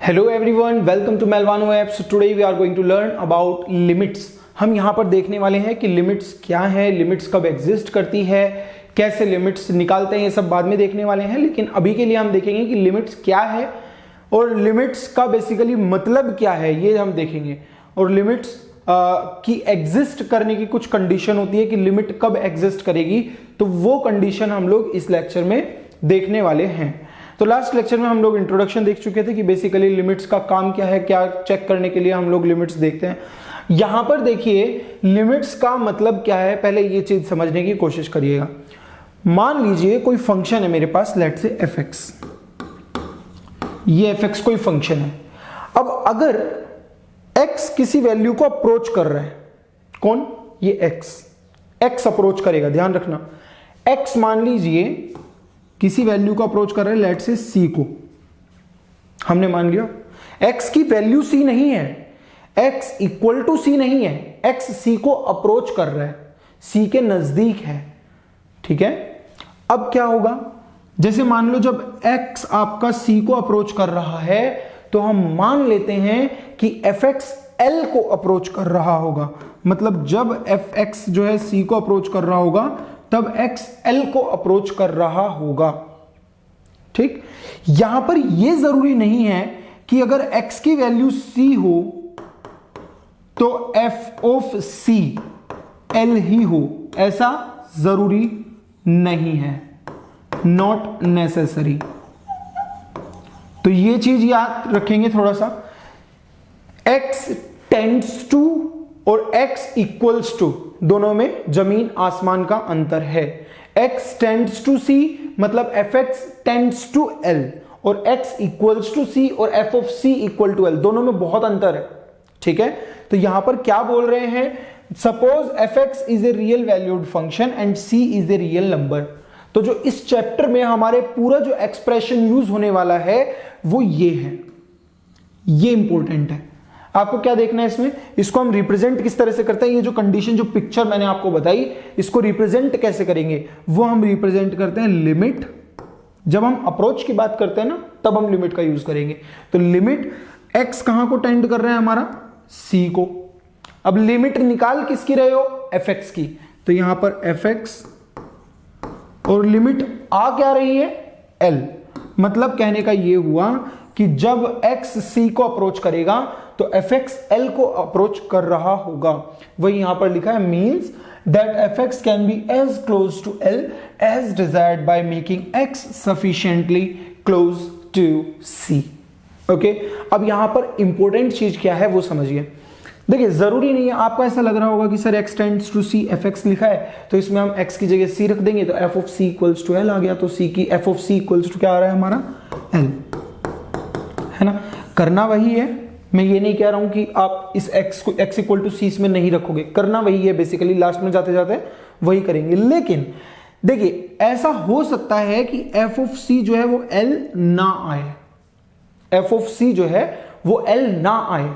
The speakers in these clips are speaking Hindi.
Hello everyone, welcome to Melvano apps. Today we are going to learn about limits. हम यहाँ पर देखने वाले हैं कि लिमिट्स क्या है, लिमिट्स कब एग्जिस्ट करती है, कैसे लिमिट्स निकालते हैं, ये सब बाद में देखने वाले हैं। लेकिन अभी के लिए हम देखेंगे कि लिमिट्स क्या है और लिमिट्स का बेसिकली मतलब क्या है, ये हम देखेंगे। और लिमिट्स की एग्जिस्ट करने की कुछ कंडीशन होती है कि लिमिट कब एग्जिस्ट करेगी, तो वो कंडीशन हम लोग इस लेक्चर में देखने वाले हैं। तो लास्ट लेक्चर में हम लोग इंट्रोडक्शन देख चुके थे कि बेसिकली लिमिट्स का काम क्या है, क्या चेक करने के लिए हम लोग लिमिट्स देखते हैं। यहां पर देखिए लिमिट्स का मतलब क्या है, पहले ये चीज समझने की कोशिश करिएगा। मान लीजिए कोई फंक्शन है मेरे पास, लेट से fx, ये fx कोई फंक्शन है। अब अगर x किसी वैल्यू को अप्रोच कर रहा है, कौन, ये x अप्रोच करेगा, ध्यान रखना। x मान लीजिए किसी वैल्यू को अप्रोच कर रहे हैं, लेट से c को, हमने मान लिया x की वैल्यू c नहीं है, x इक्वल टू c नहीं है, x c को अप्रोच कर रहा है, c के नजदीक है, ठीक है। अब क्या होगा, जैसे मान लो जब x आपका c को अप्रोच कर रहा है तो हम मान लेते हैं कि fx l को अप्रोच कर रहा होगा। मतलब जब fx जो है c को अप्रोच कर रहा होगा तब x l को अप्रोच कर रहा होगा, ठीक। यहां पर यह जरूरी नहीं है कि अगर x की वैल्यू c हो तो f ऑफ c l ही हो, ऐसा जरूरी नहीं है, नॉट नेसेसरी। तो यह चीज याद रखेंगे थोड़ा सा। x टेंड्स टू और x इक्वल्स टू, दोनों में जमीन आसमान का अंतर है। x टेंड्स टू c मतलब fx टेंड्स टू l, और x इक्वल्स टू c और f of c equal to l, दोनों में बहुत अंतर है, ठीक है। तो यहां पर क्या बोल रहे हैं, suppose fx is a real valued function and c is a real number. तो जो इस चैप्टर में हमारे पूरा जो एक्सप्रेशन यूज होने वाला है वो ये है, ये इंपॉर्टेंट है। आपको क्या देखना है इसमें, इसको हम रिप्रेजेंट किस तरह से करते हैं, ये जो कंडीशन, जो पिक्चर मैंने आपको बताई, इसको रिप्रेजेंट कैसे करेंगे, वो हम रिप्रेजेंट करते हैं लिमिट। जब हम अप्रोच की बात करते हैं ना, तब हम लिमिट का यूज करेंगे। तो लिमिट x कहां को टेंड कर रहा है, हमारा c को। अब लिमिट निकाल किसकी रहे हो, fx की, तो यहां पर fx और लिमिट आ क्या रही है, l। मतलब कहने का यह हुआ कि जब x c को अप्रोच करेगा तो fx l को अप्रोच कर रहा होगा। वही यहां पर लिखा है, means that fx can be as close to l as desired by making x sufficiently close to c। Okay, अब यहां पर इंपॉर्टेंट चीज क्या है वो समझिए। देखिए जरूरी नहीं है, आपको ऐसा लग रहा होगा कि sir x tends to c, fx लिखा है तो इसमें हम x की जगह c रख देंगे तो f of c equals to l आ गया। तो c की f of c equals to क्या आ रहा है हमारा, l, है ना। करना वही है, मैं ये नहीं कह रहा हूं कि आप इस x को x इक्वल टू c इसमें नहीं रखोगे, करना वही है बेसिकली, लास्ट में जाते जाते वही करेंगे। लेकिन देखिए ऐसा हो सकता है कि f ऑफ c जो है वो l ना आए, f ऑफ c जो है वो l ना आए।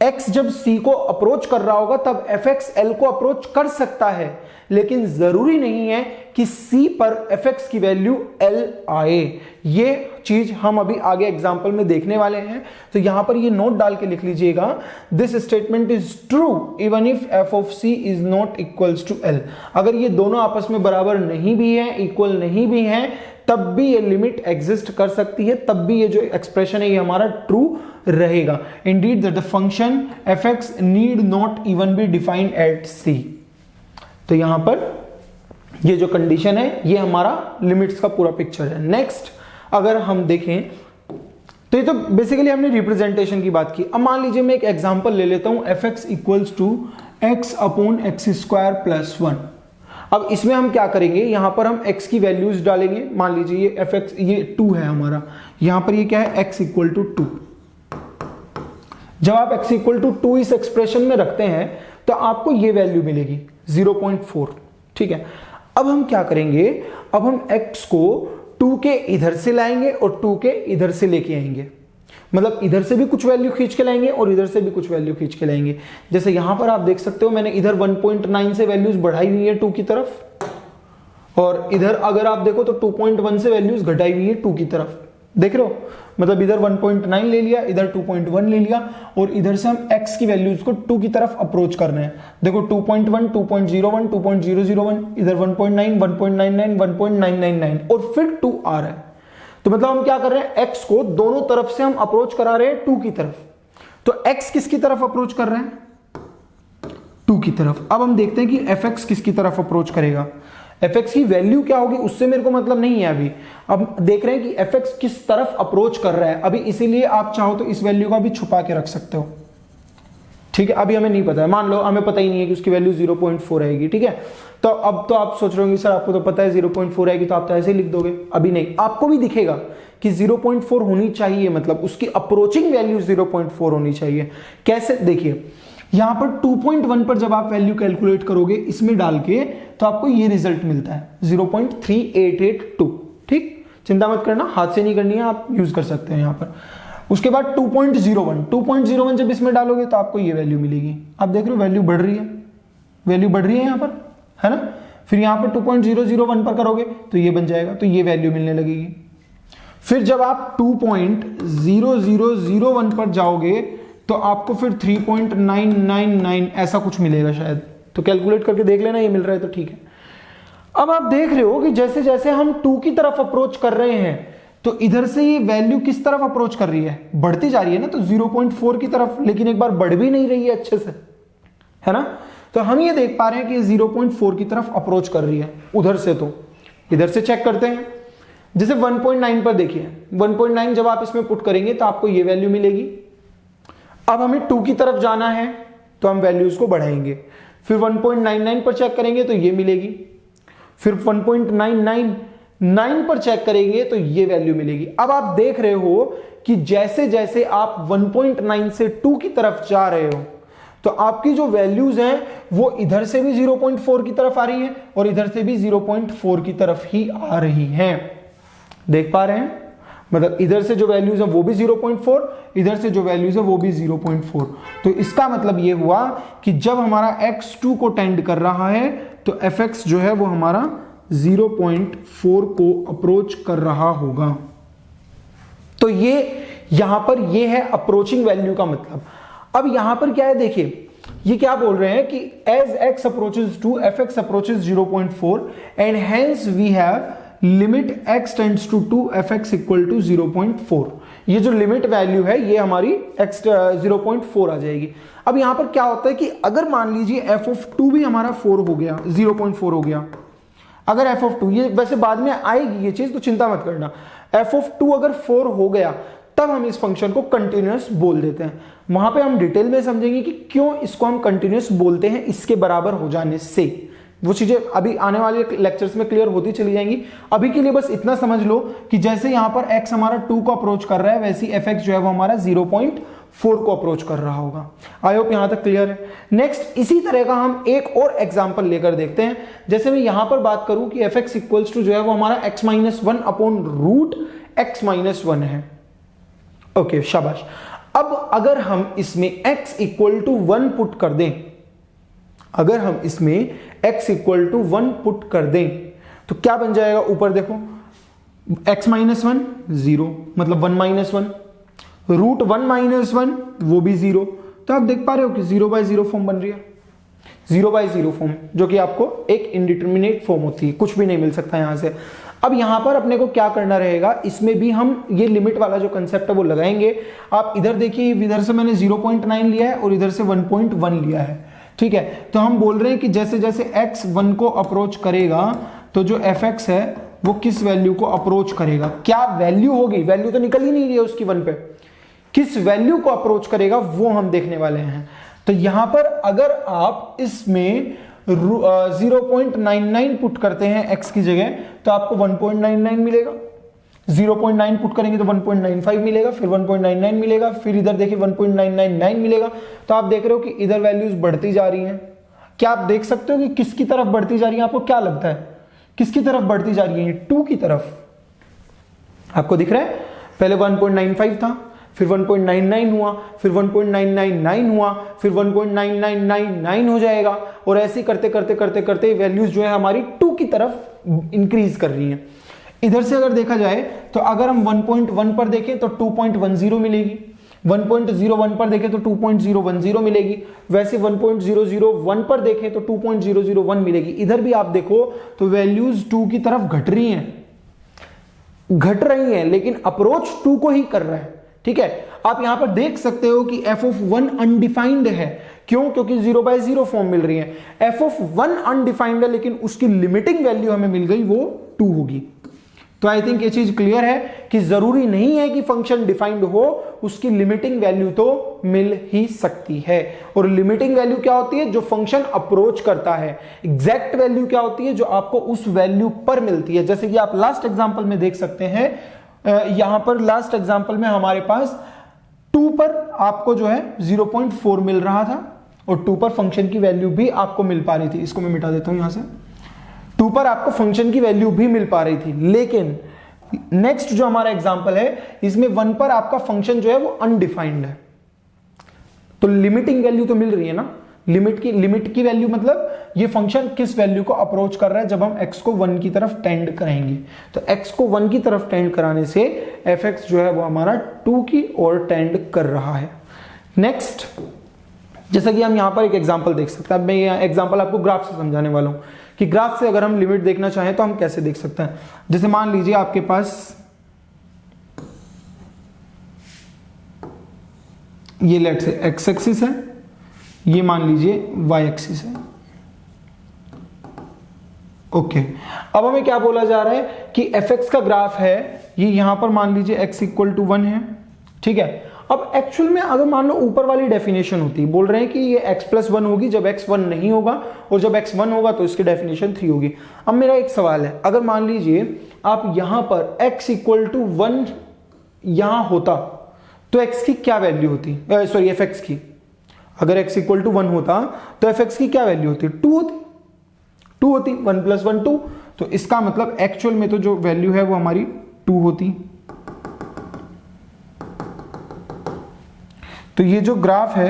x जब c को अप्रोच कर रहा होगा तब fx l को अप्रोच कर सकता है, लेकिन जरूरी नहीं है कि c पर fx की वैल्यू l आए। ये चीज हम अभी आगे एग्जांपल में देखने वाले हैं। तो यहां पर ये नोट डाल के लिख लीजिएगा, this statement is true even if f of c is not equals to l। अगर ये दोनों आपस में बराबर नहीं भी है, इक्वल नहीं भी है, तब भी ये लिमिट एग्जिस्ट कर सकती है, तब भी ये जो एक्सप्रेशन है ये हमारा ट्रू रहेगा। Indeed that the function fx need not even be defined at c। तो यहां पर ये जो कंडीशन है ये हमारा लिमिट्स का पूरा पिक्चर है। नेक्स्ट अगर हम देखें तो ये तो बेसिकली हमने रिप्रेजेंटेशन की बात की। अब मान लीजिए मैं एक एग्जांपल ले लेता हूं, fx equals to x upon x square plus 1। अब इसमें हम क्या करेंगे, यहां पर हम x की वैल्यूज डालेंगे। मान लीजिए ये fx ये 2 है हमारा, यहां पर ये क्या है, x इक्वल टू 2। जब आप x इक्वल टू 2 इस एक्सप्रेशन में रखते हैं तो आपको ये वैल्यू मिलेगी 0.4, ठीक है। अब हम क्या करेंगे, अब हम x को 2 के इधर से लाएंगे और 2 के इधर से लेके आएंगे। मतलब इधर से भी कुछ वैल्यू खींच के लाएंगे और इधर से भी कुछ वैल्यू खींच के लाएंगे। जैसे यहां पर आप देख सकते हो मैंने इधर 1.9 से वैल्यूज बढ़ाई हुई है 2 की तरफ, और इधर अगर आप देखो तो 2.1 से वैल्यूज घटाई हुई है 2 की तरफ। देख रहे हो, मतलब इधर 1.9 ले लिया, इधर 2.1 ले लिया, और इधर से हम x की वैल्यूज को 2 की तरफ अप्रोच कर रहे हैं। देखो 2.1, 2.01, 2.001, इधर 1.9, 1.99, 1.999 और फिर 2 आ रहा है। तो मतलब हम क्या कर रहे हैं, x को दोनों तरफ से हम अप्रोच करा रहे हैं 2 की तरफ। तो x किसकी तरफ अप्रोच कर रहे हैं, 2 की तरफ। अब हम देखते हैं कि fx किसकी तरफ अप्रोच करेगा। fx की वैल्यू क्या होगी उससे मेरे को मतलब नहीं है अभी। अब देख रहे हैं कि fx किस तरफ अप्रोच कर रहा है अभी, इसीलिए आप चाहो तो इस वैल्यू का भी छुपा के रख सकते हो, ठीक है। अभी हमें नहीं पता है, मान लो हमें पता ही नहीं है कि उसकी वैल्यू 0.4 आएगी, ठीक है। तो अब तो आप सोच रहे होंगे सर आपको तो पता है 0.4 आएगी तो आप तो ऐसे ही लिख दोगे। अभी नहीं, आपको भी दिखेगा कि 0.4 होनी चाहिए, मतलब उसकी अप्रोचिंग वैल्यू 0.4 होनी चाहिए। कैसे, देखिए यहां पर 2.1 पर जब आप वैल्यू कैलकुलेट करोगे इसमें डाल के, तो आपको ये रिजल्ट मिलता है 0.3882, ठीक। चिंता मत करना, हाथ से नहीं करनी है, आप यूज कर सकते हैं यहां पर। उसके बाद 2.01 जब इसमें डालोगे तो आपको ये वैल्यू मिलेगी। आप देख रहे हो वैल्यू बढ़ रही है, वैल्यू बढ़ रही है यहां पर, है ना। फिर यहां पर 2.001 पर करोगे तो ये बन जाएगा, तो ये वैल्यू मिलने लगेगी। फिर जब आप 2.0001 पर जाओगे तो आपको फिर 3.999 ऐसा कुछ मिलेगा शायद, तो कैलकुलेट करके देख लेना, ये मिल रहा है तो ठीक है। अब आप देख रहे हो कि जैसे जैसे हम 2 की तरफ अप्रोच कर रहे हैं तो इधर से ये वैल्यू किस तरफ अप्रोच कर रही है, बढ़ती जा रही है ना, तो 0.4 की तरफ, लेकिन एक बार बढ़ भी नहीं रही है अच्छे से, है ना। तो हम ये देख पा रहे हैं कि 0.4 की तरफ अप्रोच कर रही है उधर से। तो इधर से चेक करते हैं, जैसे 1.9 पर देखिए, 1.9 जब आप इसमें पुट करेंगे तो आपको ये वैल्यू मिलेगी। अब हमें 2 की तरफ जाना है तो हम वैल्यूज को बढ़ाएंगे, फिर 1.99 पर चेक करेंगे तो ये मिलेगी, फिर 1.999 पर चेक करेंगे तो ये वैल्यू मिलेगी। अब आप देख रहे हो कि जैसे जैसे आप 1.9 से 2 की तरफ जा रहे हो तो आपकी जो वैल्यूज हैं वो इधर से भी 0.4 की तरफ आ रही हैं और इधर से भी 0.4 की तरफ ही आ रही हैं। देख पा रहे हैं, मतलब इधर से जो वैल्यूज है वो भी 0.4, इधर से जो वैल्यूज है वो भी 0.4। तो इसका मतलब ये हुआ कि जब हमारा x 2 को टेंड कर रहा है तो fx जो है वो हमारा 0.4 को अप्रोच कर रहा होगा। तो ये यहां पर ये है अप्रोचिंग वैल्यू का मतलब। अब यहां पर क्या है, देखिए ये क्या बोल रहे हैं कि as x approaches to fx approaches 0.4 and hence we have limit x tends to 2 fx equal to 0.4। ये जो लिमिट वैल्यू है ये हमारी x 0.4 आ जाएगी। अब यहां पर क्या होता है कि अगर मान लीजिए f of 2 भी हमारा 4 हो गया, 0.4 हो गया, अगर f of 2, ये वैसे बाद में आएगी ये चीज तो चिंता मत करना, f of 2 अगर 4 हो गया तब हम इस फंक्शन को कंटिन्यूअस बोल देते हैं। वहां पे हम डिटेल में समझेंगे कि क्यों इसको हम कंटिन्यूअस बोलते हैं इसके बराबर हो जाने से। वो चीजें अभी आने वाले लेक्चर्स में क्लियर होती चली जाएंगी। अभी के लिए बस इतना समझ लो कि जैसे यहां पर x हमारा 2 को अप्रोच कर रहा है वैसे fx जो है वो हमारा 0.4 को अप्रोच कर रहा होगा। आई होप यहां तक क्लियर है। नेक्स्ट इसी तरह का हम एक और एग्जांपल लेकर देखते हैं। जैसे मैं यहां पर बात करूं कि fx इक्वल्स टू जो है वो हमारा x-1 अपॉन रूट x-1 है। ओके शाबाश। अब अगर हम इसमें x इक्वल टू 1 पुट कर दें, अगर हम इसमें x इक्वल टू 1 पुट कर दें तो क्या बन जाएगा, ऊपर देखो x-1 0, मतलब 1-1, रूट 1-1 वो भी 0। तो आप देख पा रहे हो कि 0/0 फॉर्म बन रही है, 0/0 फॉर्म, जो कि आपको एक इनडिटर्मिनेट फॉर्म होती है, कुछ भी नहीं मिल सकता यहां से। अब यहां पर अपने को क्या करना रहेगा, इसमें भी हम ये लिमिट वाला जो कंसेप्ट है वो लगाएंगे। आप इधर देखिए, इधर से मैंने 0.9 लिया है और इधर से 1.1 लिया है, ठीक है। तो हम बोल रहे हैं कि जैसे जैसे x 1 को अप्रोच करेगा तो जो fx है वो किस वैल्यू को अप्रोच करेगा, क्या वैल्यू होगी, वैल्यू तो निकल ही नहीं रही है उसकी 1 पे, किस वैल्यू को अप्रोच करेगा वो हम देखने वाले हैं। तो यहां पर अगर आप इसमें 0.99 पुट करते हैं x की जगह तो आपको 1.99 मिलेगा, 0.9 पुट करेंगे तो 1.95 मिलेगा, फिर 1.99 मिलेगा, फिर इधर देखिए 1.999 मिलेगा। तो आप देख रहे हो कि इधर वैल्यूज बढ़ती जा रही हैं। क्या आप देख सकते हो कि किसकी तरफ बढ़ती जा रही है, आपको क्या लगता है किसकी तरफ बढ़ती जा रही है, 2 की तरफ। आपको दिख रहा है, पहले 1.95 था, फिर 1.99 हुआ, फिर 1.999 हुआ, फिर 1.9999 हो जाएगा, और ऐसे करते करते करते करते वैल्यूज जो है हमारी 2 की तरफ इंक्रीज कर रही हैं। इधर से अगर देखा जाए तो अगर हम 1.1 पर देखें तो 2.10 मिलेगी, 1.01 पर देखें तो 2.010 मिलेगी, वैसे 1.001 पर देखें तो 2.001 मिलेगी। इधर भी आप देखो तो वैल्यूज 2 की तरफ घट रही हैं, लेकिन अप्रोच 2 को ही कर रहा है। ठीक है, आप यहां पर देख सकते हो कि f(1) अनडिफाइंड है। क्यों? क्योंकि 0/0 फॉर्म मिल रही है। f(1) अनडिफाइंड है, लेकिन उसकी लिमिटिंग वैल्यू हमें मिल गई, वो 2 होगी। तो आई थिंक ये चीज क्लियर है कि जरूरी नहीं है कि फंक्शन डिफाइंड हो, उसकी लिमिटिंग वैल्यू तो मिल ही सकती है। और लिमिटिंग वैल्यू क्या होती है? जो फंक्शन अप्रोच करता है। एग्जैक्ट वैल्यू क्या होती है? जो आपको उस वैल्यू पर मिलती है। जैसे कि आप लास्ट एग्जांपल में देख सकते हैं, यहां पर लास्ट एग्जांपल में हमारे पास 2 पर आपको जो है 0.4 मिल रहा था, और 2 पर फंक्शन की वैल्यू भी आपको मिल पा रही थी। इसको मैं मिटा देता हूं यहां से। 2 पर आपको फंक्शन की वैल्यू भी मिल पा रही थी, लेकिन नेक्स्ट जो हमारा एग्जांपल है, इसमें 1 पर आपका फंक्शन जो है वो अनडिफाइंड है। तो लिमिटिंग वैल्यू तो मिल रही है ना। लिमिट की वैल्यू मतलब ये फंक्शन किस वैल्यू को अप्रोच कर रहा है जब हम x को 1 की तरफ टेंड करेंगे। तो x को 1 की तरफ टेंड कराने से fx जो है वो हमारा 2 की ओर टेंड कर रहा है। नेक्स्ट, जैसा कि हम यहां पर एक एग्जांपल देख सकते हैं। अब मैं ये एग्जांपल आपको ग्राफ से समझाने वाला हूं कि ग्राफ से अगर हम लिमिट देखना चाहें तो हम कैसे देख सकते हैं। जैसे मान लीजिए आपके पास ये लेट से x एक्सिस है, ये मान लीजिए y एक्सिस है। ओके, अब हमें क्या बोला जा रहा है कि fx का ग्राफ है, ये यहां पर मान लीजिए x = 1 है। ठीक है, अब एक्चुअल में अगर मान लो ऊपर वाली डेफिनेशन होती, बोल रहे हैं कि ये x+1 होगी जब x 1 नहीं होगा, और जब x 1 होगा तो इसकी डेफिनेशन 3 होगी। अब मेरा एक सवाल है, अगर मान लीजिए आप यहां पर x = 1 यहां होता तो x की क्या वैल्यू होती? सॉरी, fx की। अगर x = 1 होता तो fx की क्या वैल्यू होती? 2 होती। 1 + 1 2। तो इसका मतलब एक्चुअल में तो जो वैल्यू है वो हमारी 2 होती। तो ये जो ग्राफ है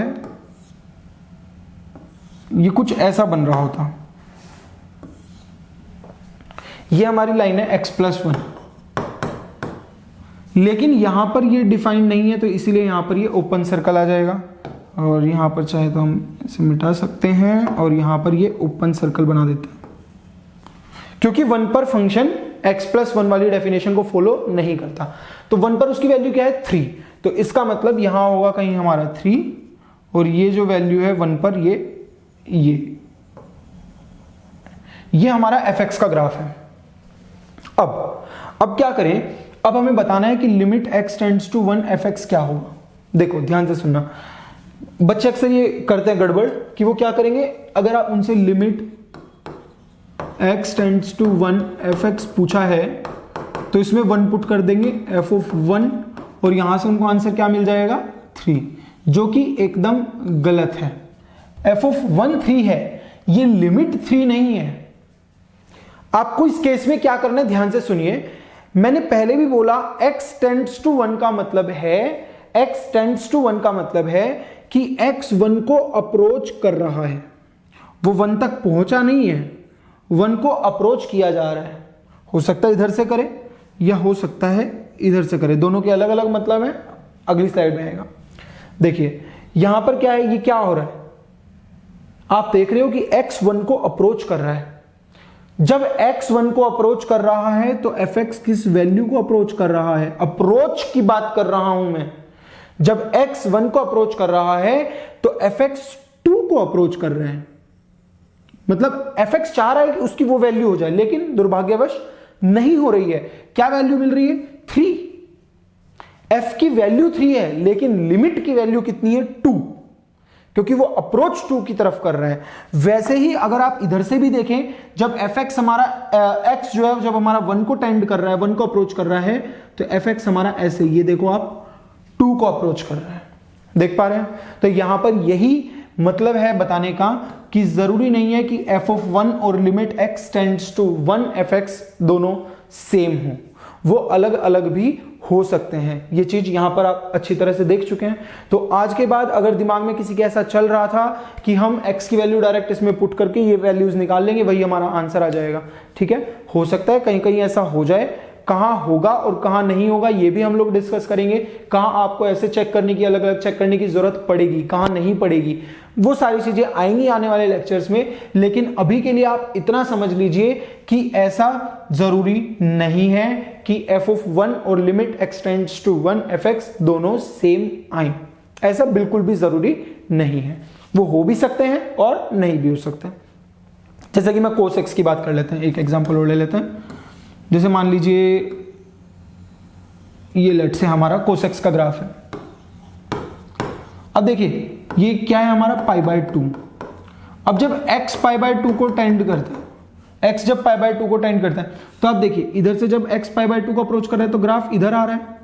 ये कुछ ऐसा बन रहा होता। ये हमारी लाइन है x+1, लेकिन यहां पर ये डिफाइंड नहीं है, तो इसीलिए यहां पर ये ओपन सर्कल आ जाएगा, और यहां पर चाहे तो हम इसे मिटा सकते हैं और यहां पर ये ओपन सर्कल बना देते हैं, क्योंकि 1 पर फंक्शन x+1 वाली डेफिनेशन को फॉलो नहीं करता। तो 1 पर उसकी वैल्यू क्या है? 3। तो इसका मतलब यहां होगा कहीं हमारा 3, और ये जो वैल्यू है 1 पर ये हमारा fx का ग्राफ है। अब क्या करें? अब हमें बताना है कि limit x tends to 1 fx क्या होगा। देखो ध्यान से सुनना, बच्चे अक्सर ये करते हैं गड़बड़ कि वो क्या करेंगे, अगर आप उनसे limit x tends to 1 fx पूछा है तो इसमें 1 पुट कर देंगे f(1), और यहां से उनको आंसर क्या मिल जाएगा? 3, जो कि एकदम गलत है। f(1) 3 है, ये लिमिट 3 नहीं है। आपको इस केस में क्या करना है, ध्यान से सुनिए। मैंने पहले भी बोला x टेंड्स टू 1 का मतलब है कि x 1 को अप्रोच कर रहा है, वो 1 तक पहुंचा नहीं है, 1 को अप्रोच किया जा रहा है। हो सकता है इधर से करे या हो सकता है इधर से करे, दोनों के अलग अलग मतलब है, अगली स्लाइड में आएगा। देखिए यहां पर क्या है, ये क्या हो रहा है, आप देख रहे हो कि x 1 को अप्रोच कर रहा है। जब x 1 को अप्रोच कर रहा है तो fx किस वैल्यू को अप्रोच कर रहा है? अप्रोच की बात कर रहा हूं मैं। जब x 1 को अप्रोच कर रहा है तो fx 2 को अप्रोच कर रहे हैं, मतलब fx चाह रहा है कि उसकी वो वैल्यू हो जाए, लेकिन दुर्भाग्यवश नहीं हो रही है। क्या वैल्यू मिल रही है? 3। f की वैल्यू 3 है, लेकिन लिमिट की वैल्यू कितनी है? 2, क्योंकि वो अप्रोच 2 की तरफ कर रहे हैं। वैसे ही अगर आप इधर से भी देखें, जब fx हमारा x जो है जब हमारा 1 को टेंड कर रहा है, 1 को अप्रोच कर रहा है, तो fx हमारा ऐसे, ये देखो आप 2 को अप्रोच कर रहा है, देख पा रहे हैं? तो यहां पर यही मतलब है बताने का कि जरूरी नहीं है कि f(1) और limit x tends to 1 fx दोनों सेम हो, वो अलग अलग भी हो सकते हैं। ये चीज यहां पर आप अच्छी तरह से देख चुके हैं। तो आज के बाद अगर दिमाग में किसी के ऐसा चल रहा था कि हम x की वैल्यू डायरेक्ट इसमें पुट करके ये वैल्यूज निकाल लेंगे, वही हमारा आंसर आ जाएगा, ठीक है, हो सकता है कहीं कहीं ऐसा हो जाए, कहाँ होगा और कहाँ नहीं होगा ये भी हम लोग डिस्कस करेंगे। कहाँ आपको ऐसे चेक करने की, अलग अलग चेक करने की जरूरत पड़ेगी, कहाँ नहीं पड़ेगी, वो सारी चीजें आएंगी आने वाले लेक्चर्स में। लेकिन अभी के लिए आप इतना समझ लीजिए कि ऐसा जरूरी नहीं है कि f(1) और limit x tends to 1 fx दोनों सेम आए, ऐसा बिल्कुल भी जरूरी नहीं है। वो हो भी सकते हैं और नहीं भी हो सकते हैं। जैसे कि मैं cos x की बात कर लेते हैं, एक एग्जांपल और ले लेते हैं। जैसे मान लीजिए ये लेट से हमारा cos x का ग्राफ है। अब देखिए ये क्या है हमारा π/2। अब जब x π/2 को टेंड करता है, x जब π/2 को टेंड करता है, तो आप देखिए इधर से जब x π/2 को अप्रोच कर रहा है तो ग्राफ इधर आ रहा है,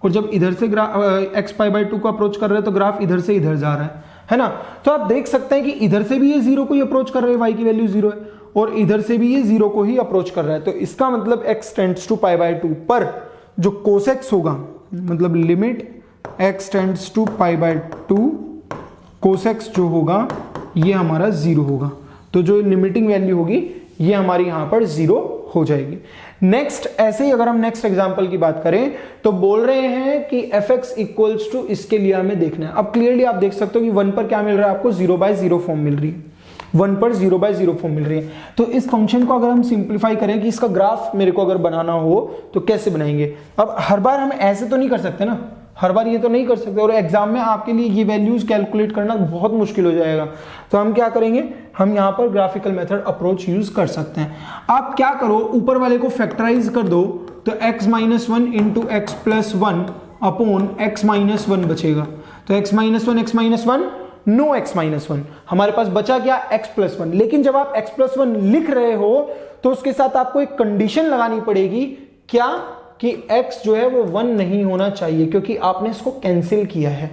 और जब इधर से x π/2 को अप्रोच कर रहे हैं तो ग्राफ इधर से इधर जा रहा है ना। तो आप देख सकते हैं कि इधर से भी ये 0 को ही अप्रोच कर रहे हैं, y की वैल्यू 0 है, और इधर से भी ये 0 को ही अप्रोच कर रहा है। तो इसका मतलब x टेंड्स टू π/2 पर जो cos x होगा, मतलब limit x tends to π/2 cos x जो होगा ये हमारा 0 होगा। तो जो लिमिटिंग वैल्यू होगी ये हमारी यहां पर 0 हो जाएगी। नेक्स्ट, ऐसे ही अगर हम नेक्स्ट एग्जांपल की बात करें तो बोल रहे हैं कि fx इक्वल्स टू, इसके लिए हमें देखना है। अब क्लियरली आप देख सकते हो कि 1 पर क्या मिल रहा है आपको, 0/0 फॉर्म मिल रही है, 1 पर 0/0 फॉर्म मिल रही है। तो इस फंक्शन को अगर हम सिंप्लीफाई करें कि इसका ग्राफ मेरे को अगर बनाना हो तो कैसे बनाएंगे। अब हर बार हम ऐसे तो नहीं कर सकते ना, हर बार ये तो नहीं कर सकते, और एग्जाम में आपके लिए ये वैल्यूज कैलकुलेट करना बहुत मुश्किल हो जाएगा। तो हम क्या करेंगे, हम यहाँ पर ग्राफिकल मेथड अप्रोच यूज कर सकते हैं। आप क्या करो, ऊपर वाले को फैक्टराइज कर दो, तो x-1 into x+1 upon x-1 बचेगा। तो x-1 नो x-1, हमारे पास बचा क्या, x+1। लेकिन जब आप x+1 लिख रहे हो तो उसके साथ आपको एक कंडीशन लगानी पड़ेगी, क्या, कि x जो है वो 1 नहीं होना चाहिए, क्योंकि आपने इसको कैंसिल किया है।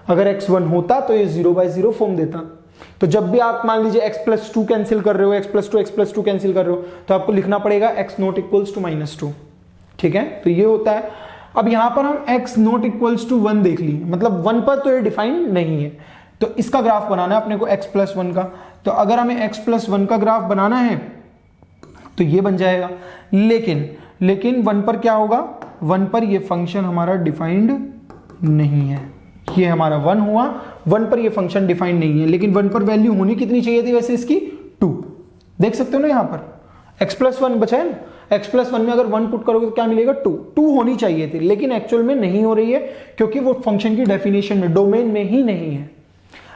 अगर x 1 होता तो ये 0/0 फॉर्म देता। तो जब भी आप मान लीजिए x+2 कैंसिल कर रहे हो, x+2 कैंसिल कर रहे हो, तो आपको लिखना पड़ेगा x नॉट इक्वल्स टू -2। ठीक है, तो ये होता है। अब यहां पर हम x नॉट इक्वल्स टू 1 देख लिए, मतलब 1 पर तो ये डिफाइंड नहीं है। तो इसका ग्राफ बनाना है अपने को x+1 का। तो अगर हमें x+1 का ग्राफ बनाना है तो ये बन जाएगा। लेकिन 1 पर क्या होगा, 1 पर ये फंक्शन हमारा डिफाइंड नहीं है। ये हमारा 1 हुआ, 1 पर ये फंक्शन डिफाइंड नहीं है। लेकिन 1 पर वैल्यू होनी कितनी चाहिए थी वैसे इसकी, 2। देख सकते हो ना यहाँ पर x+1 बचा है ना, x+1 में अगर 1 पुट करोगे तो क्या मिलेगा, 2 होनी चाहिए थी। लेकिन एक्चुअल में नहीं हो रही है, क्योंकि वो फंक्शन की डेफिनेशन में, डोमेन में ही नहीं है।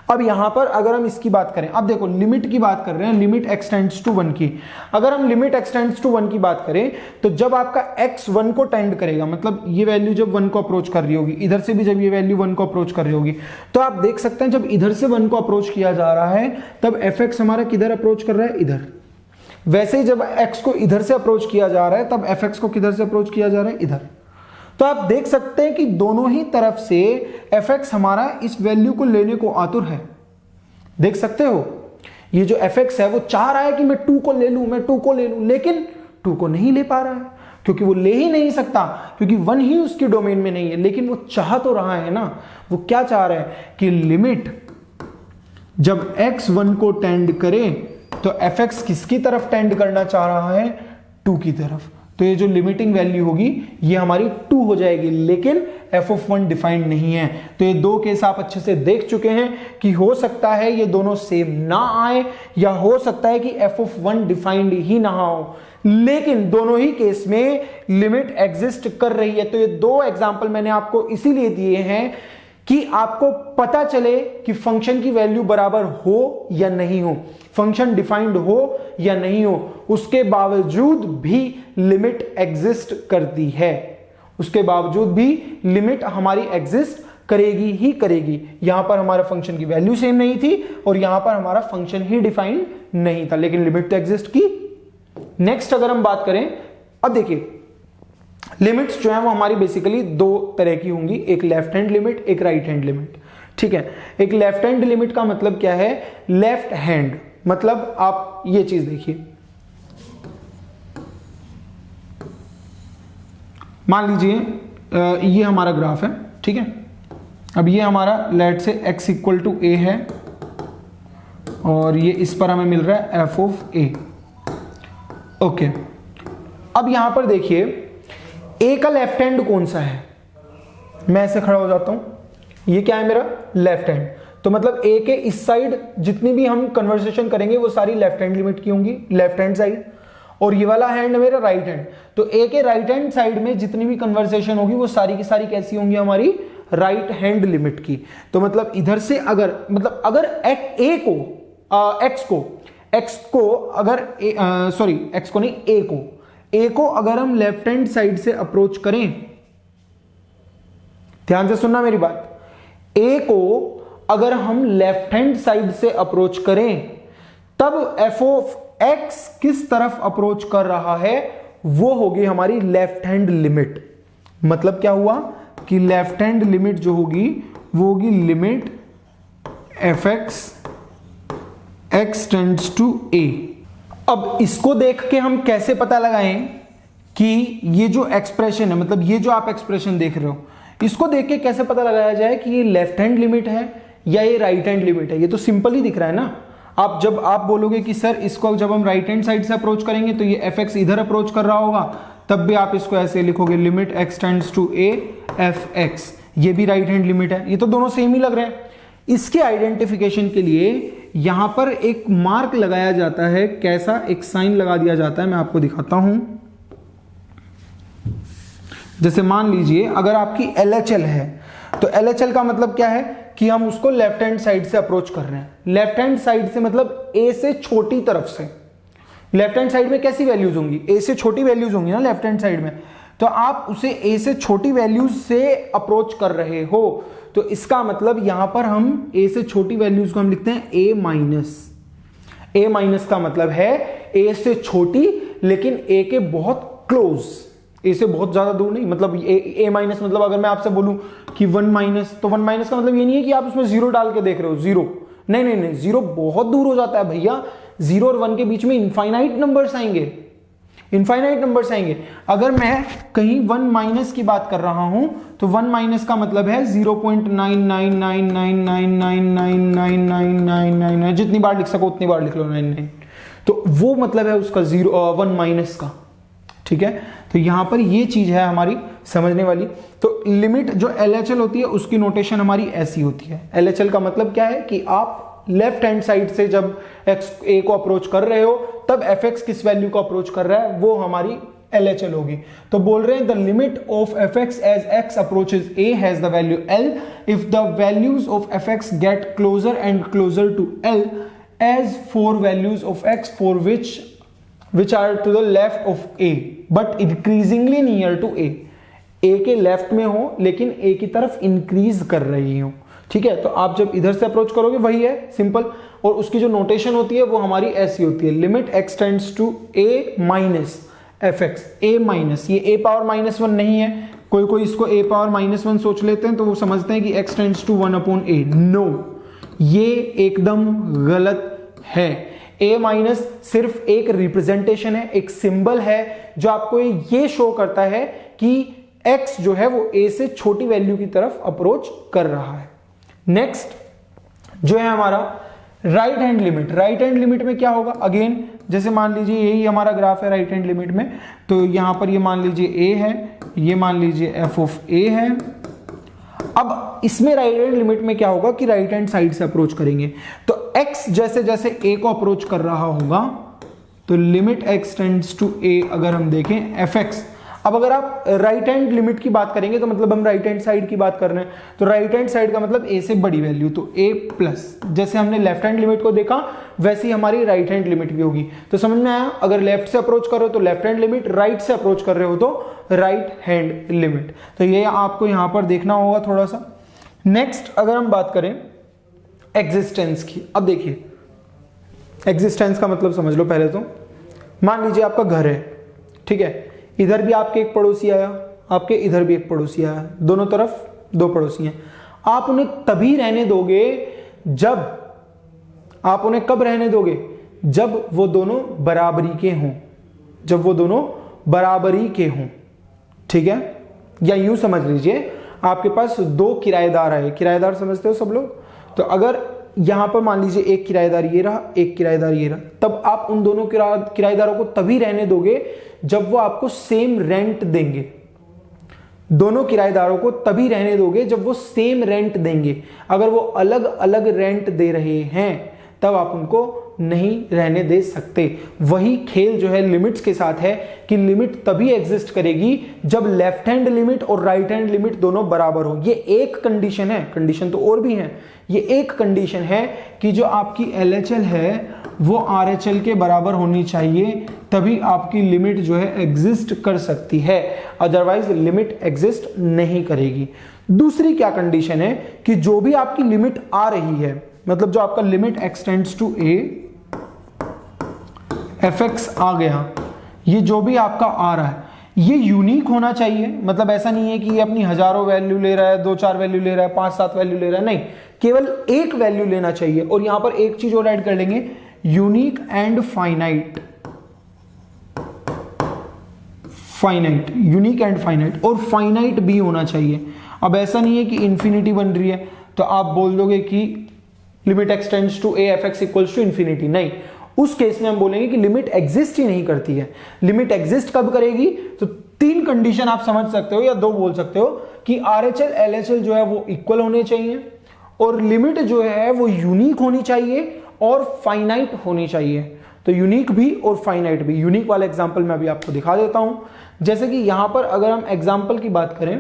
अब यहां पर अगर हम इसकी बात करें, अब देखो लिमिट की बात कर रहे हैं, लिमिट x टेंड्स टू 1 की। अगर हम लिमिट x टेंड्स टू 1 की बात करें तो जब आपका x 1 को टेंड करेगा, मतलब ये वैल्यू जब 1 को अप्रोच कर रही होगी, इधर से भी जब ये वैल्यू 1 को अप्रोच कर रही होगी, तो आप देख सकते हैं जब इधर से 1 को अप्रोच किया जा रहा है तब fx हमारा किधर अप्रोच कर रहा है, इधर। वैसे ही जब x को इधर से अप्रोच किया जा रहा है तब fx को किधर से अप्रोच किया जा रहा है, इधर। तो आप देख सकते हैं कि दोनों ही तरफ से fx हमारा इस वैल्यू को लेने को आतुर है। देख सकते हो, ये जो fx है वो चाह रहा है कि मैं 2 को ले लूं, मैं 2 को ले लूं, लेकिन 2 को नहीं ले पा रहा है, क्योंकि वो ले ही नहीं सकता, क्योंकि 1 ही उसकी डोमेन में नहीं है। लेकिन वो चाह तो रहा है ना, वो क्या चाह रहा है कि लिमिट जब x 1 को टेंड करे तो fx किसकी तरफ टेंड करना चाह रहा है, 2 की तरफ। तो ये जो लिमिटिंग वैल्यू होगी ये हमारी 2 हो जाएगी, लेकिन f(1) डिफाइंड नहीं है। तो ये दो केस आप अच्छे से देख चुके हैं कि हो सकता है ये दोनों सेम ना आए, या हो सकता है कि f(1) डिफाइंड ही ना हो, लेकिन दोनों ही केस में लिमिट एग्जिस्ट कर रही है। तो ये दो एग्जांपल मैंने आपको इसीलिए दिए हैं कि आपको पता चले कि फंक्शन की वैल्यू बराबर हो या नहीं हो, फंक्शन डिफाइंड हो या नहीं हो, उसके बावजूद भी लिमिट एग्जिस्ट करती है, उसके बावजूद भी लिमिट हमारी एग्जिस्ट करेगी ही करेगी। यहां पर हमारा फंक्शन की वैल्यू सेम नहीं थी और यहां पर हमारा फंक्शन ही डिफाइंड नहीं था, लेकिन लिमिट तो एग्जिस्ट की। नेक्स्ट अगर हम बात करें, अब देखिए लिमिट्स जो है वो हमारी बेसिकली दो तरह की होंगी, एक लेफ्ट हैंड लिमिट, एक राइट हैंड लिमिट। ठीक है, एक लेफ्ट हैंड लिमिट का मतलब क्या है, लेफ्ट हैंड मतलब आप ये चीज देखिए, मान लीजिए ये हमारा ग्राफ है, ठीक है। अब ये हमारा लेट से x इक्वल टू a है और ये इस पर हमें मिल रहा है f ऑफ a। ओके, अब यहां पर देखिए ए का लेफ्ट हैंड कौन सा है, मैं ऐसे खड़ा हो जाता हूं, ये क्या है मेरा लेफ्ट हैंड, तो मतलब ए के इस साइड जितनी भी हम कन्वर्सेशन करेंगे वो सारी लेफ्ट हैंड लिमिट की होंगी, लेफ्ट हैंड साइड, और ये वाला हैंड मेरा राइट हैंड, तो ए के राइट हैंड साइड में जितनी भी कन्वर्सेशन होगी वो सारी की सारी कैसी होंगी, हमारी राइट हैंड लिमिट की। तो मतलब इधर से अगर मतलब अगर ए को एक्स को अगर एक्स को नहीं ए को अगर हम लेफ्ट हैंड साइड से अप्रोच करें, ध्यान से सुनना मेरी बात, ए को अगर हम लेफ्ट हैंड साइड से अप्रोच करें तब एफ ऑफ एक्स किस तरफ अप्रोच कर रहा है वो होगी हमारी लेफ्ट हैंड लिमिट। मतलब क्या हुआ कि लेफ्ट हैंड लिमिट जो होगी वो होगी limit f x tends to a. अब इसको देख के हम कैसे पता लगाएं कि ये जो एक्सप्रेशन है, मतलब ये जो आप एक्सप्रेशन देख रहे हो, इसको देख के कैसे पता लगाया जाए कि ये लेफ्ट हैंड लिमिट है या ये राइट हैंड लिमिट है। ये तो सिंपल ही दिख रहा है ना। आप जब आप बोलोगे कि सर इसको जब हम राइट हैंड साइड से अप्रोच करेंगे तो ये एफ एक्स इधर अप्रोच कर रहा होगा, तब भी आप इसको ऐसे लिखोगे limit x tends to a f x, ये भी राइट हैंड लिमिट है। ये तो दोनों सेम ही लग रहे हैं। इसके आइडेंटिफिकेशन के लिए यहां पर एक मार्क लगाया जाता है, कैसा, एक साइन लगा दिया जाता है, मैं आपको दिखाता हूं। जैसे मान लीजिए अगर आपकी LHL है तो LHL का मतलब क्या है कि हम उसको लेफ्ट हैंड साइड से अप्रोच कर रहे हैं। लेफ्ट हैंड साइड से मतलब ए से छोटी तरफ से। लेफ्ट हैंड साइड में कैसी वैल्यूज होंगी, ए से छोटी वैल्यूज होंगी ना लेफ्ट हैंड साइड में, तो आप उसे ए से छोटी वैल्यूज से अप्रोच कर रहे हो, तो इसका मतलब यहां पर हम ए से छोटी वैल्यूज को हम लिखते हैं ए माइनस। ए माइनस का मतलब है ए से छोटी लेकिन ए के बहुत क्लोज, ए से बहुत ज्यादा दूर नहीं। मतलब ए माइनस मतलब अगर मैं आपसे बोलूं कि 1 माइनस, तो 1 माइनस का मतलब ये नहीं है कि आप उसमें जीरो डाल के देख रहे हो, जीरो नहीं नहीं नहीं, जीरो बहुत दूर हो जाता है भैया। 0 और 1 के बीच में इनफाइनाइट नंबर्स आएंगे, इनफाइनाइट नंबर्स आएंगे। अगर मैं कहीं 1 माइनस की बात कर रहा हूं तो 1 माइनस का मतलब है 0.9999999999, जितनी बार लिख सको उतनी बार लिख लो 99, तो वो मतलब है उसका 1 माइनस का। ठीक है, तो यहां पर ये चीज है हमारी समझने वाली। तो लिमिट जो LHL होती है उसकी नोटेशन हमारी ऐसी होती है। LHL का मतलब क्या है कि आप लेफ्ट हैंड साइड से जब ए को अप्रोच कर रहे हो तब एफ एक्स किस वैल्यू को अप्रोच कर रहा है वो हमारी LHL होगी। तो बोल रहे हैं the limit of f x as x approaches a has the value L if the values of f x get closer and closer to L as for values of x for which are to the left of A but increasingly near to A। A के लेफ्ट में हो लेकिन A की तरफ इंक्रीज कर रही हो। ठीक है, तो आप जब इधर से अप्रोच करोगे वही है सिंपल, और उसकी जो नोटेशन होती है वो हमारी ऐसी होती है limit x tends to a minus f x. A minus, ये ए पावर -1 नहीं है, कोई कोई इसको ए पावर -1 सोच लेते हैं तो वो समझते हैं कि x tends to 1/a। No, ये एकदम गलत है। ए माइनस सिर्फ एक रिप्रेजेंटेशन है, एक सिंबल है जो आपको ये शो करता है कि x जो है वो a से छोटी वैल्यू की तरफ अप्रोच कर रहा है। नेक्स्ट जो है हमारा right hand limit. Right hand limit में क्या होगा, अगेन जैसे मान लीजिए यही हमारा ग्राफ है राइट हैंड लिमिट में, तो यहां पर ये मान लीजिए a है, ये मान लीजिए f ऑफ a है। अब इसमें राइट हैंड लिमिट में क्या होगा कि राइट हैंड साइड से अप्रोच करेंगे, तो x जैसे जैसे a को अप्रोच कर रहा होगा तो limit x tends to a अगर हम देखें fx। अब अगर आप राइट हैंड लिमिट की बात करेंगे तो मतलब हम राइट हैंड साइड की बात कर रहे हैं, तो राइट हैंड साइड का मतलब a से बड़ी वैल्यू, तो a प्लस, जैसे हमने लेफ्ट हैंड लिमिट को देखा वैसे ही हमारी राइट हैंड लिमिट भी होगी। तो समझ में आया, अगर लेफ्ट से अप्रोच कर रहे हो तो लेफ्ट हैंड लिमिट, राइट से अप्रोच कर रहे हो तो राइट हैंड लिमिट। तो ये आपको यहां पर देखना होगा थोड़ा सा। नेक्स्ट अगर हम बात करें एग्जिस्टेंस की, अब देखिए एग्जिस्टेंस का मतलब समझ लो पहले तो। मान लीजिए आपका घर है, ठीक है, इधर भी आपके एक पड़ोसी आया, आपके इधर भी एक पड़ोसी आया, दोनों तरफ 2 पड़ोसी हैं। आप उन्हें तभी रहने दोगे जब, आप उन्हें कब रहने दोगे, जब वो दोनों बराबरी के हों, जब वो दोनों बराबरी के हों। ठीक है, या यूं समझ लीजिए आपके पास 2 किराएदार आए, किराएदार समझते हो सब लोग, तो अगर यहां पर मान लीजिए एक किराएदार ये रहा, एक किराएदार ये रहा, तब आप उन दोनों किराएदारों को तभी रहने दोगे जब वो आपको सेम रेंट देंगे। दोनों किराएदारों को तभी रहने दोगे जब वो सेम रेंट देंगे। अगर वो अलग अलग रेंट दे रहे हैं तब आप उनको नहीं रहने दे सकते। वही खेल जो है लिमिट्स के साथ है कि लिमिट तभी एग्जिस्ट करेगी जब लेफ्ट हैंड लिमिट और राइट हैंड लिमिट दोनों बराबर हो। ये एक कंडीशन है, कंडीशन तो और भी है, ये एक कंडीशन है कि जो आपकी LHL है वो RHL के बराबर होनी चाहिए, तभी आपकी लिमिट जो है एग्जिस्ट कर सकती है, अदरवाइज लिमिट एग्जिस्ट नहीं करेगी। दूसरी क्या कंडीशन है कि जो भी आपकी लिमिट आ रही है, मतलब जो आपका limit x tends to a fx आ गया, ये जो भी आपका आ रहा है ये यूनिक होना चाहिए। मतलब ऐसा नहीं है कि ये अपनी हजारों वैल्यू ले रहा है, 2-4 वैल्यू ले रहा है, 5-7 वैल्यू ले रहा है, नहीं, केवल एक वैल्यू लेना चाहिए। और यहां पर एक चीज और ऐड कर लेंगे, unique and finite, finite, unique and finite, और फाइनाइट भी होना चाहिए। अब ऐसा नहीं है कि इंफिनिटी बन रही है तो आप बोल दोगे कि limit x tends to a fx equals to infinity, नहीं, उस केस में हम बोलेंगे कि लिमिट एग्जिस्ट ही नहीं करती है। लिमिट एग्जिस्ट कब करेगी? तो 3 कंडीशन आप समझ सकते हो या 2 बोल सकते हो कि RHL LHL जो है वो इक्वल होने चाहिए, और लिमिट जो है वो यूनिक होनी चाहिए और फाइनाइट होनी चाहिए। तो यूनिक भी और फाइनाइट भी। यूनिक वाला एग्जांपल मैं अभी आपको दिखा देता हूं। जैसे कि यहां पर अगर हम एग्जांपल की बात करें,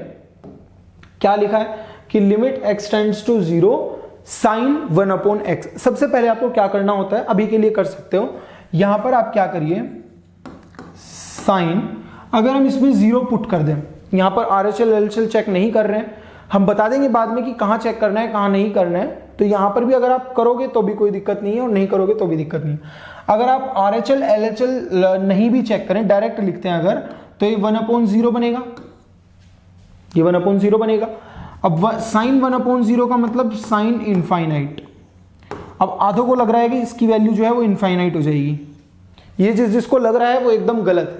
क्या लिखा है कि limit x tends to 0 sign 1/x। सबसे पहले आपको क्या करना होता है, अभी के लिए कर सकते हो, यहां पर आप क्या करिए, साइन, अगर हम इसमें 0 पुट कर दें, यहां पर RHL LHL चेक नहीं कर रहे हैं, हम बता देंगे बाद में कि कहां चेक करना है कहां नहीं करना है, तो यहां पर भी अगर आप करोगे तो भी कोई दिक्कत नहीं है और नहीं करोगे तो भी दिक्कत नहीं है। अगर आप RHL LHL नहीं भी चेक करें, डायरेक्ट लिखते हैं अगर, तो ये 1/0 बनेगा, ये 1/0 बनेगा। अब साइन 1/0 का मतलब साइन इनफाइनाइट। अब आधों को लग रहा है कि इसकी वैल्यू जो है वो इनफाइनाइट हो जाएगी, ये जिसको लग रहा है वो एकदम गलत है।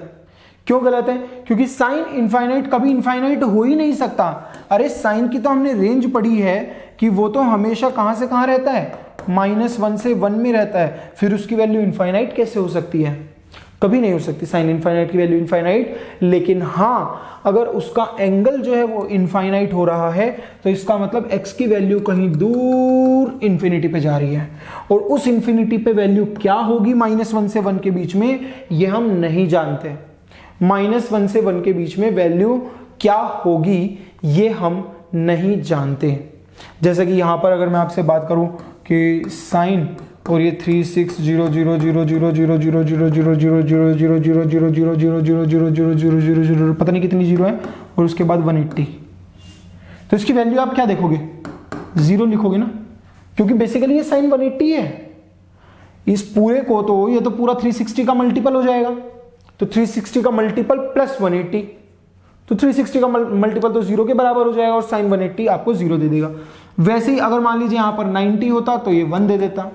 क्यों गलत है? क्योंकि साइन इनफाइनाइट कभी इनफाइनाइट हो ही नहीं सकता। अरे साइन की तो हमने रेंज पढ़ी है कि वो तो हमेशा कहां से कहां रहता है, -1 से 1 में रहता है, फिर उसकी वैल्यू इनफाइनाइट कैसे हो सकती है? कभी नहीं हो सकती साइन इनफाइनाइट की वैल्यू इनफाइनाइट। लेकिन हाँ, अगर उसका एंगल जो है वो इनफाइनाइट हो रहा है तो इसका मतलब x की वैल्यू कहीं दूर इंफिनिटी पे जा रही है, और उस इंफिनिटी पे वैल्यू क्या होगी -1 से 1 के बीच में, ये हम नहीं जानते। -1 से 1 के बीच में वैल्यू क्या होगी ये हम नहीं जानते। जैसे कि यहां पर अगर मैं आपसे बात करूं कि साइन और ये 360000000000000000000000000000 पता नहीं कितनी जीरो है, और उसके बाद 180, तो इसकी वैल्यू आप क्या देखोगे, 0 लिखोगे ना, क्योंकि बेसिकली ये साइन 180 है। इस पूरे को तो ये तो पूरा 360 का मल्टीपल हो जाएगा, तो 360 का मल्टीपल प्लस 180, तो 360 का मल्टीपल तो 0 के बराबर हो जाएगा और साइन 180 आपको 0 दे देगा। वैसे ही अगर मान लीजिए यहां पर 90 होता तो ये 1 दे देता,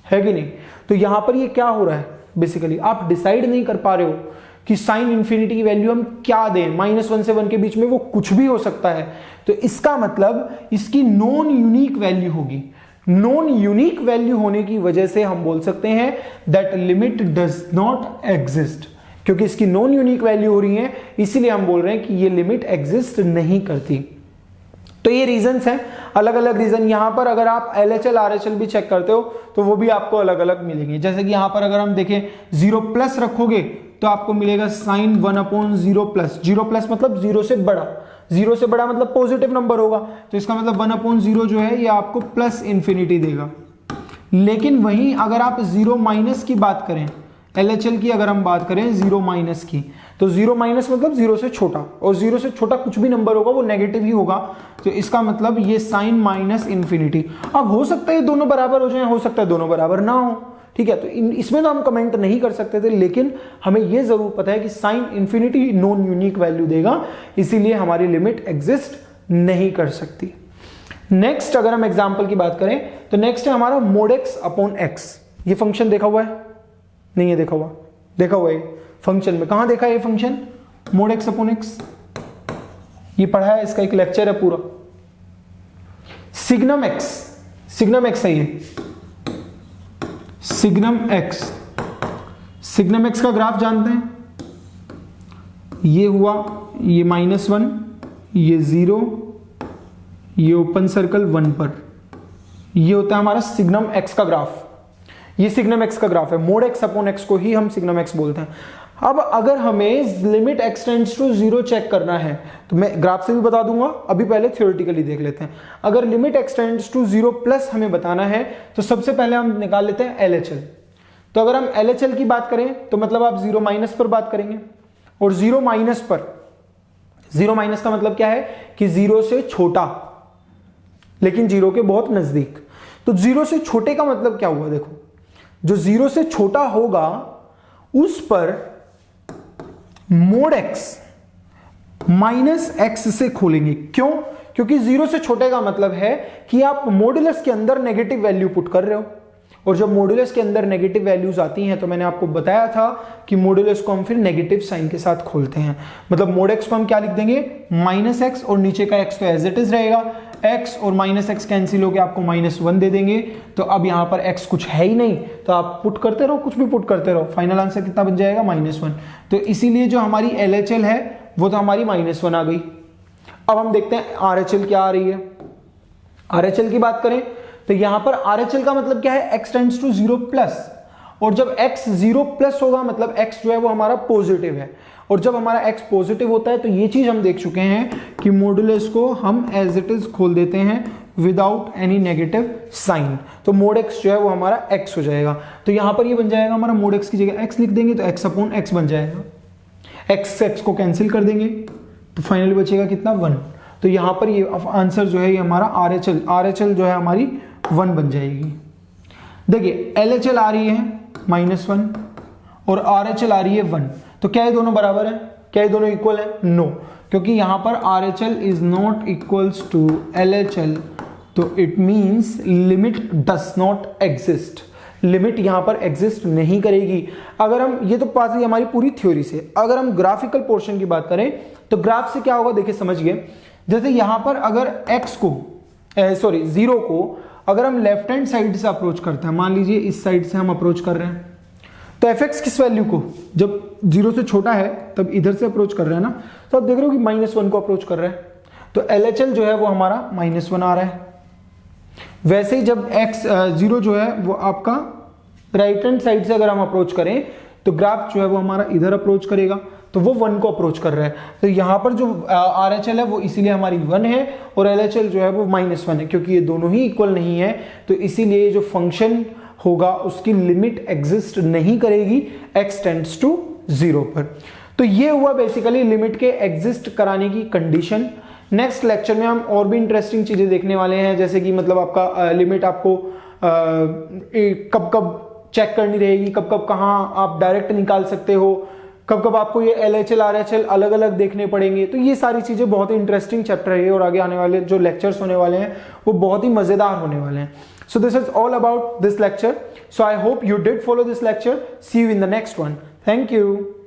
है कि नहीं? तो यहां पर ये क्या हो रहा है, बेसिकली आप डिसाइड नहीं कर पा रहे हो कि साइन इंफिनिटी की वैल्यू हम क्या दें। -1 से 1 के बीच में वो कुछ भी हो सकता है, तो इसका मतलब इसकी नॉन यूनिक वैल्यू होगी। नॉन यूनिक वैल्यू होने की वजह से हम बोल सकते हैं that limit does not exist. क्योंकि इसकी नॉन यूनिक वैल्यू हो रही है, इसीलिए हम बोल रहे हैं कि ये लिमिट एग्जिस्ट नहीं करती। तो ये रीजंस हैं, अलग अलग रीजन। यहां पर अगर आप LHL RHL भी चेक करते हो तो वो भी आपको अलग अलग मिलेंगे। जैसे कि यहां पर अगर हम देखें 0+ रखोगे तो आपको मिलेगा साइन 1/0+। 0+ मतलब 0 से बड़ा, 0 से बड़ा मतलब पॉजिटिव नंबर होगा, तो इसका मतलब 1/0 जो है ये आपको प्लस इंफिनिटी देगा। लेकिन वहीं अगर आप 0- की बात करें, LHL की अगर हम बात करें 0- की, तो 0- मतलब 0 से छोटा, और 0 से छोटा कुछ भी नंबर होगा वो नेगेटिव ही होगा, तो इसका मतलब ये साइन माइनस इंफिनिटी। अब हो सकता है दोनों बराबर हो जाए, हो सकता है दोनों बराबर ना हो, ठीक है, तो इसमें तो हम कमेंट नहीं कर सकते थे, लेकिन हमें यह जरूर पता है कि sine infinity non unique value देगा, इसीलिए हमारी लिमिट एग्जिस्ट नहीं कर सकती। नेक्स्ट अगर हम एग्जांपल की बात करें तो नेक्स्ट है हमारा mod x/x। ये फंक्शन देखा हुआ है? नहीं है देखा हुआ? देखा हुआ है फंक्शन में, कहां देखा है ये फंक्शन mod x/x? ये पढ़ा है, इसका एक लेक्चर है पूरा। सिग्नम x है ये सिग्नम x का ग्राफ जानते हैं, ये हुआ ये -1 ये 0, ये ओपन सर्कल 1 पर, ये होता है हमारा सिग्नम एक्स का ग्राफ। ये सिग्नम एक्स का ग्राफ है, मोड एक्स अपॉन एक्स को ही हम सिग्नम एक्स बोलते हैं। अब अगर हमें limit x tends to 0 check करना है तो मैं ग्राफ से भी बता दूंगा, अभी पहले थ्योरेटिकली देख लेते हैं। अगर limit x tends to 0 plus हमें बताना है तो सबसे पहले हम निकाल लेते हैं LHL। तो अगर हम LHL की बात करें तो मतलब आप 0 माइनस पर बात करेंगे, और 0 माइनस पर, 0 माइनस का मतलब क्या है कि 0 से छोटा लेकिन 0 के बहुत नजदीक। तो 0 से छोटे का मतलब क्या हुआ, देखो जो 0 से छोटा होगा उस पर मोड एक्स माइनस एक्स से खोलेंगे। क्यों? क्योंकि 0 से छोटे का मतलब है कि आप मॉड्यूलस के अंदर नेगेटिव वैल्यू पुट कर रहे हो, और जब मॉड्यूलस के अंदर नेगेटिव वैल्यूज आती हैं तो मैंने आपको बताया था कि मॉड्यूलस को हम फिर नेगेटिव साइन के साथ खोलते हैं। मतलब मोड एक्स को हम क्या लिख देंगे, माइनस एक्स, और नीचे का एक्स तो एज इट इज रहेगा, एक्स और माइनस एक्स कैंसिल होकर आपको -1 दे देंगे। तो अब यहां पर एक्स कुछ है ही नहीं, तो आप पुट करते रहो, कुछ भी पुट करते रहो, फाइनल आंसर कितना बन जाएगा, -1। तो इसीलिए जो हमारी LHL है वो तो हमारी -1 आ गई। अब हम देखते हैं RHL क्या आ रही है। RHL की बात करें तो यहां पर RHL का मतलब क्या है, x टेंड्स टू 0 प्लस, और जब x 0 प्लस होगा मतलब x जो है वो हमारा पॉजिटिव है, और जब हमारा x पॉजिटिव होता है तो ये चीज हम देख चुके हैं कि मॉड्यूलस को हम एज इट इज खोल देते हैं विदाउट एनी नेगेटिव साइन। तो मोड x जो है वो हमारा x हो जाएगा। तो यहां पर ये बन जाएगा हमारा मोड x की जगह x लिख देंगे तो x अपॉन x बन जाएगा, x से x को कैंसिल कर देंगे तो फाइनली बचेगा कितना, 1। तो यहां पर ये आंसर जो है ये हमारा RHL जो है हमारी 1 बन जाएगी। देखिए LHL आ रही है -1 और RHL आ रही है 1, तो क्या ये दोनों बराबर है, क्या ये दोनों इक्वल है, नो, क्योंकि यहां पर RHL is not equals to LHL, तो it means limit does not exist, limit यहां पर एग्जिस्ट नहीं करेगी। अगर हम, ये तो बात है हमारी पूरी थ्योरी से, अगर हम ग्राफिकल पोर्शन की बात करें तो ग्राफ से क्या होगा, देखिए समझिए, जैसे यहां पर अगर x को 0 को अगर हम लेफ्ट हैंड साइड से अप्रोच करते हैं, मान लीजिए इस साइड से हम अप्रोच कर रहे हैं, तो fx किस वैल्यू को, जब 0 से छोटा है तब इधर से अप्रोच कर रहे हैं ना, तो आप देख रहे हो कि -1 को अप्रोच कर रहे हैं, तो LHL जो है वो हमारा -1 आ रहा है। वैसे ही जब x 0 जो है वो आपका राइट हैंड साइड से अगर हम अप्रोच करें तो ग्राफ जो है वो हमारा इधर अप्रोच करेगा, तो वो 1 को अप्रोच कर रहा है। तो यहां पर जो RHL है वो इसीलिए हमारी 1 है, और LHL जो है वो -1 है, क्योंकि ये दोनों ही इक्वल नहीं है, तो इसीलिए जो फंक्शन होगा उसकी लिमिट एग्जिस्ट नहीं करेगी x टेंड्स टू 0 पर। तो ये हुआ बेसिकली लिमिट के एग्जिस्ट कराने की कंडीशन। नेक्स्ट लेक्चर में हम और भी इंटरेस्टिंग चीजें देखने वाले हैं, जैसे कि मतलब आपका लिमिट आपको कब कब चेक करनी रहेगी, कब कब कहाँ आप डायरेक्ट निकाल सकते हो, कब कब आपको ये LHL RHL अलग अलग देखने पड़ेंगे। तो ये सारी चीजें बहुत ही इंटरेस्टिंग चैप्टर है, और आगे आने वाले जो लेक्चर्स होने वाले हैं वो बहुत ही मजेदार होने वाले हैं। So this is all about this lecture. So I hope you did follow this lecture. See you in the next one. Thank you.